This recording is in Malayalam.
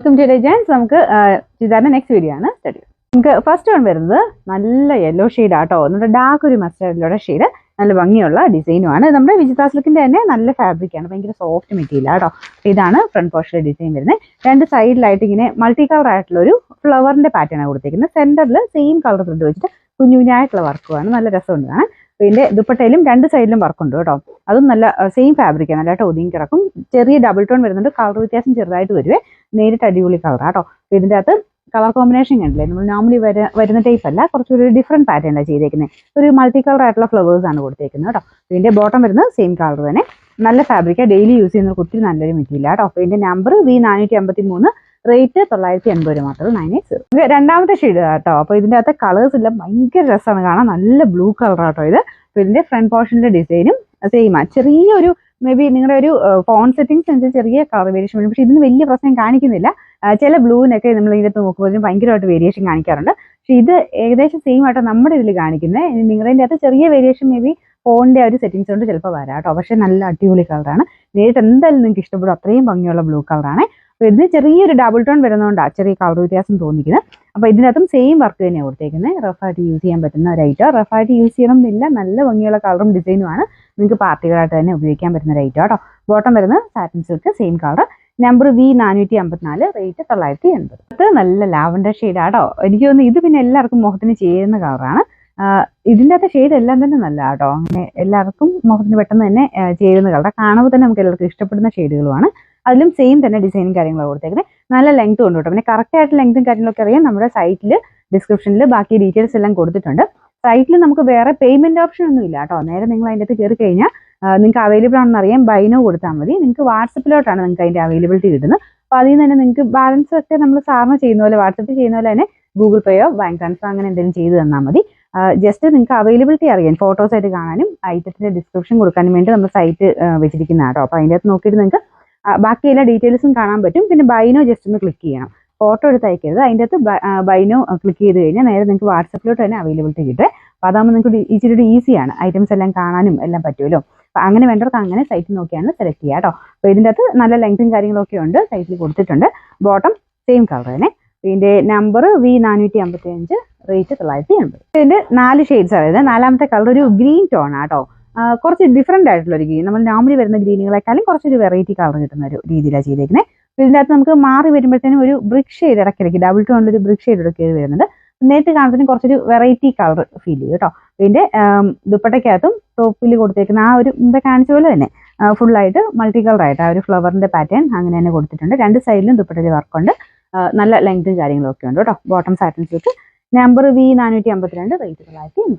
Welcome to designs. നമുക്ക് ചുരിദാറിന്റെ നെക്സ്റ്റ് വീഡിയോ ആണ് സ്റ്റഡി. നമുക്ക് ഫസ്റ്റ് വൺ വരുന്നത് നല്ല യെല്ലോ ഷെയ്ഡ് ആട്ടോ. നമ്മുടെ ഡാർക്ക് ഒരു മസ്റ്റേർഡിലുള്ള ഷെയ്ഡ്, നല്ല ഭംഗിയുള്ള ഡിസൈനുമാണ്. നമ്മുടെ വിജിത സിൽക്കിന്റെ തന്നെ നല്ല ഫാബ്രിക് ആണ്, ഭയങ്കര സോഫ്റ്റ് മെറ്റീരിയൽ ആട്ടോ. ഇതാണ് ഫ്രണ്ട് പോർഷനിലെ ഡിസൈൻ വരുന്നത്. രണ്ട് സൈഡിലായിട്ട് ഇങ്ങനെ മൾട്ടി കളർ ആയിട്ടുള്ള ഒരു ഫ്ലവറിന്റെ പാറ്റേൺ ആണ് കൊടുത്തിരിക്കുന്നത്. സെന്ററിൽ സെയിം കളർ പ്രിന്റ് വെച്ചിട്ട് കുഞ്ഞു കുഞ്ഞായിട്ടുള്ള വർക്കുമാണ്, നല്ല രസമുണ്ട് കാണാൻ. ഇതിന്റെ ദുപ്പട്ടയിലും രണ്ട് സൈഡിലും വർക്കുണ്ട് കേട്ടോ. അതും നല്ല സെയിം ഫാബ്രിക് ആണ്, നല്ലതായിട്ട് ഒതുങ്ങി കിടക്കും. ചെറിയ ഡബിൾ ടോൺ വരുന്നുണ്ട്, കളർ വ്യത്യാസം ചെറുതായിട്ട് വരുവേ. നേരിട്ട് അടിപൊളി കളർ ആട്ടോ. ഇതിന്റെ അകത്ത് കളർ കോമ്പിനേഷൻ കണ്ടില്ലേ, നമ്മൾ നോർമലി വരുന്ന ടൈപ്പ് അല്ല, കുറച്ചൊരു ഡിഫറെന്റ് പാറ്റേണാണ് ചെയ്തേക്കുന്നത്. ഒരു മൾട്ടി കളർ ആയിട്ടുള്ള ഫ്ലവേഴ്സ് ആണ് കൊടുത്തേക്കുന്നത് കേട്ടോ. ഇതിന്റെ ബോട്ടം വരുന്നത് സെയിം കളർ തന്നെ, നല്ല ഫാബ്രിക്, ഡെയിലി യൂസ് ചെയ്യുന്ന ഒത്തിരി നല്ലൊരു മെറ്റീരിയൽ ആട്ടോ. അപ്പോൾ ഇതിന്റെ നമ്പർ V453, റേറ്റ് 980 മാത്രം, 980. രണ്ടാമത്തെ ഷെയ്ഡ് കേട്ടോ. അപ്പോൾ ഇതിന്റെ അകത്തെ കളേഴ്സ് എല്ലാം ഭയങ്കര രസമാണ് കാണാൻ, നല്ല ബ്ലൂ കളർ ആട്ടോ ഇത്. അപ്പോൾ ഇതിന്റെ ഫ്രണ്ട് പോർഷനിലെ ഡിസൈനും സെയിമാണ്. ചെറിയൊരു മേ ബി നിങ്ങളുടെ ഒരു ഫോൺ സെറ്റിംഗ്സ് അനുസരിച്ച് ചെറിയ കളർ വേരിയേഷൻ വരും, പക്ഷേ ഇതിന് വലിയ പ്രശ്നം കാണിക്കുന്നില്ല. ചില ബ്ലൂവിനൊക്കെ നമ്മൾ ഇതിനകത്ത് നോക്കുമ്പോഴും ഭയങ്കരമായിട്ട് വേരിയേഷൻ കാണിക്കാറുണ്ട്. പക്ഷേ ഇത് ഏകദേശം സെയിം ആട്ടോ നമ്മുടെ ഇതിൽ കാണിക്കുന്നത്. നിങ്ങളുടെ അകത്ത് ചെറിയ വേരിയേഷൻ മേ ബി ഫോണിന്റെ ഒരു സെറ്റിംഗ്സ് കൊണ്ട് ചിലപ്പോൾ വരാം കേട്ടോ. പക്ഷേ നല്ല അടിപൊളി കളറാണ്, നേരിട്ട് എന്തായാലും നിങ്ങൾക്ക് ഇഷ്ടപ്പെടും, അത്രയും ഭംഗിയുള്ള ബ്ലൂ കളറാണ്. അപ്പോൾ ഇതിന് ചെറിയൊരു ഡബിൾ ടോൺ വരുന്നതുകൊണ്ടാണ് ചെറിയ കളർ വ്യത്യാസം തോന്നിക്കുന്നത്. അപ്പോൾ ഇതിനകത്തും സെയിം വർക്ക് തന്നെയാണ് കൊടുത്തേക്കുന്നത്. റഫായിട്ട് യൂസ് ചെയ്യാൻ പറ്റുന്ന ഒരു ഐറ്റം. റഫായിട്ട് യൂസ് ചെയ്യണം എന്നില്ല, നല്ല ഭംഗിയുള്ള കളറും ഡിസൈനുമാണ്. നിങ്ങൾക്ക് പാർട്ടികളായിട്ട് തന്നെ ഉപയോഗിക്കാൻ പറ്റുന്ന ഒരു ഐറ്റം കേട്ടോ. ബോട്ടം വരുന്നത് satin silk, same colour. Number V454, rate 980. അത് നല്ല ലാവൻഡർ ഷെയ്ഡ് ആട്ടോ. എനിക്ക് തോന്നുന്നു ഇത് പിന്നെ എല്ലാവർക്കും മുഖത്തിന് ചേരുന്ന കളറാണ്. ഇതിൻ്റെ അകത്തെ ഷെയ്ഡ് എല്ലാം തന്നെ നല്ല കേട്ടോ. അങ്ങനെ എല്ലാവർക്കും മുഖത്തിന് പെട്ടെന്ന് തന്നെ ചേരുന്ന കളർ, കാണുമ്പോൾ തന്നെ നമുക്ക് എല്ലാവർക്കും ഇഷ്ടപ്പെടുന്ന ഷെയ്ഡുകളുമാണ്. അതിലും സെയിം തന്നെ ഡിസൈനും കാര്യങ്ങളും കൊടുത്തേക്കുന്നത്. നല്ല ലെങ്ത് കൊണ്ട് കേട്ടോ. പിന്നെ കറക്റ്റ് ആയിട്ട് ലെങ്ത്തും കാര്യങ്ങളൊക്കെ അറിയാൻ നമ്മുടെ സൈറ്റിൽ ഡിസ്ക്രിപ്ഷനിൽ ബാക്കി ഡീറ്റെയിൽസ് എല്ലാം കൊടുത്തിട്ടുണ്ട്. സൈറ്റിൽ നമുക്ക് വേറെ പേയ്മെന്റ് ഓപ്ഷൻ ഒന്നും ഇല്ല കേട്ടോ. നേരെ നിങ്ങൾ അതിൻ്റെ അകത്ത് കയറി കഴിഞ്ഞാൽ നിങ്ങൾക്ക് അവൈലബിൾ ആണെന്ന് അറിയാൻ ബൈനോ കൊടുത്താൽ മതി. നിങ്ങൾക്ക് വാട്സപ്പിലോട്ടാണ് നിങ്ങൾക്ക് അതിൻ്റെ അവൈലബിലിറ്റി കിട്ടുന്നത്. അപ്പോൾ അതിൽ നിന്ന് തന്നെ നിങ്ങൾക്ക് ബാലൻസ് ഒക്കെ നമ്മൾ സാറിന് ചെയ്യുന്ന പോലെ, വാട്സപ്പിൽ ചെയ്യുന്ന പോലെ തന്നെ ഗൂഗിൾ പേയോ ബാങ്ക് ട്രാൻസ്ഫർ അങ്ങനെ എന്തെങ്കിലും ചെയ്ത് തന്നാൽ മതി. ജസ്റ്റ് നിങ്ങൾക്ക് അവൈലബിലിറ്റി അറിയാൻ, ഫോട്ടോസ് ആയിട്ട് കാണാനും ഐറ്റത്തിന്റെ ഡിസ്ക്രിപ്ഷൻ കൊടുക്കാനും വേണ്ടി നമ്മൾ സൈറ്റ് വെച്ചിരിക്കുന്ന കേട്ടോ. അപ്പോൾ അതിൻ്റെ അകത്ത് നോക്കിയിട്ട് നിങ്ങൾക്ക് ബാക്കി എല്ലാ ഡീറ്റെയിൽസും കാണാൻ പറ്റും. പിന്നെ ബൈനോ ജസ്റ്റ് ഒന്ന് ക്ലിക്ക് ചെയ്യണം, ഫോട്ടോ എടുത്ത് അയക്കരുത്. അതിൻ്റെ അകത്ത് ബൈനോ ക്ലിക്ക് ചെയ്ത് കഴിഞ്ഞാൽ നേരെ നിങ്ങൾക്ക് വാട്സപ്പിലോട്ട് തന്നെ അവൈലബിലിറ്റി കിട്ടും. അപ്പോൾ അതാകുമ്പോൾ നിങ്ങൾക്ക് ഇച്ചിരി ഈസിയാണ്, ഐറ്റംസ് എല്ലാം കാണാനും എല്ലാം പറ്റുമല്ലോ. അപ്പോൾ അങ്ങനെ വേണ്ടവർക്ക് അങ്ങനെ സൈറ്റ് നോക്കിയാണ് സെലക്ട് ചെയ്യുക കേട്ടോ. അപ്പോൾ ഇതിൻ്റെ അകത്ത് നല്ല ലെങ്ത്തും കാര്യങ്ങളൊക്കെ ഉണ്ട്, സൈറ്റിൽ കൊടുത്തിട്ടുണ്ട്. ബോട്ടം സെയിം കളർ തന്നെ. ഇതിൻ്റെ നമ്പർ V455, റേറ്റ് 980. ഇതിൻ്റെ 4 ഷെയ്ഡ്സ് ആയിരുന്നു. നാലാമത്തെ കളർ ഒരു ഗ്രീൻ ടോൺ ആട്ടോ. കുറച്ച് ഡിഫറെൻ്റ് ആയിട്ടുള്ള ഒരു ഗ്രീൻ, നമ്മൾ നോർമലി വരുന്ന ഗ്രീനുകളെക്കാളും കുറച്ചൊരു വെറൈറ്റി കളർ കിട്ടുന്ന ഒരു രീതിയിലാണ് ചെയ്തേക്കുന്നത്. ഇതിൻ്റെ അകത്ത് നമുക്ക് മാറി വരുമ്പോഴത്തേനും ഒരു ബ്രിക്ക് ഷെയ്ഡ് ഇടയ്ക്കിടയ്ക്ക് ഡബിൾ ടോണിലൊരു ബ്രിക്ക് ഷെയ്ഡ് ഇവിടെ കയറി വരുന്നുണ്ട്. നേരിട്ട് കാണുന്നതിന് കുറച്ചൊരു വെറൈറ്റി കളർ ഫീൽ ചെയ്യും കേട്ടോ. ഇതിൻ്റെ ദുപ്പട്ടയ്ക്കകത്തും ടോപ്പിൽ കൊടുത്തേക്കുന്ന ആ ഒരു മുമ്പേ കാണിച്ച പോലെ തന്നെ ഫുള്ളായിട്ട് മൾട്ടി കളർ ആയിട്ട് ആ ഒരു ഫ്ലവറിന്റെ പാറ്റേൺ അങ്ങനെ തന്നെ കൊടുത്തിട്ടുണ്ട്. രണ്ട് സൈഡിലും ദുപ്പട്ടയിൽ വർക്കുണ്ട്, നല്ല ലെങ്ത്തും കാര്യങ്ങളൊക്കെ ഉണ്ട് കേട്ടോ. Bottom satin silk, number V452, rate 980.